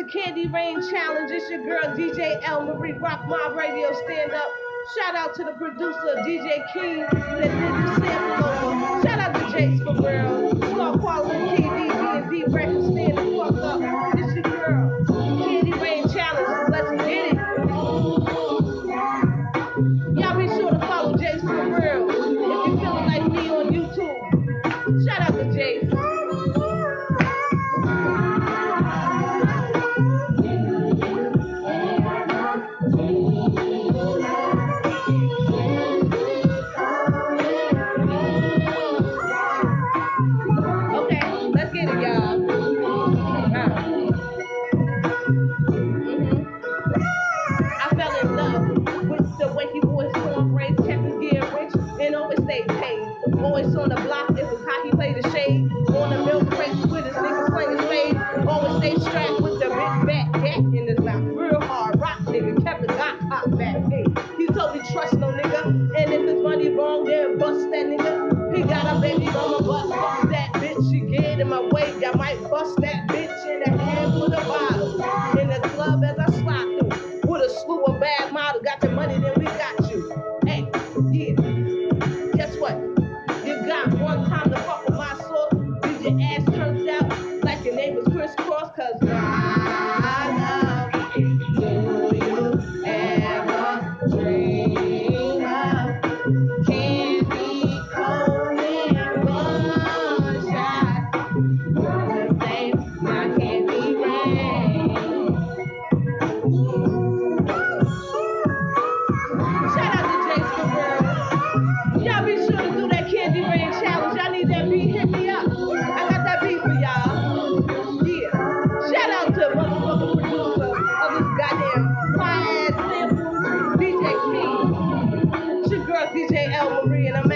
the Candy Rain Challenge. It's your girl DJ L Marie, Rock My Radio, stand up. Shout out to the producer DJ King that did the sample over. Shout out to Jace for real. Small quality KD and D records, stand the fuck up. It's your girl, Candy Rain Challenge. Let's get it. Y'all be sure to follow Jace for real. If you feeling like me on YouTube, shout out to Jace. Okay, let's get it, y'all. I fell in love with the way he always on braids, kept his gear rich, and always stayed paid. Always on the block, it was how he played the shade. On the milk crates with his niggas playing spade. Always stayed strapped with the big back gat in his lap. Real hard rock nigga, kept the got hot back. Hey, he told me trust no nigga, and if his money wrong, then bust that nigga. He got a baby mama, but fuck that bitch. She get in my way, I might bust that bitch in the head with a bottle. In the club as I slide through. With a slew of bad models, got your money, then we got you. Hey, yeah. Guess what? You got one time to fuck with my source. Did your ass turns out like your name was Chris Cross? Cause I love you. Do you ever dream of candy cold and bloodshot? The same, my candy rain. Shout out to Jace for real. Y'all be sure to do that Candy Rain Challenge. Y'all need that beat, hit me up. I got that beat for y'all. Yeah. Shout out to motherfucking producer of this goddamn fire ass sample, DJ King. It's your girl DJ L Marie, and I'm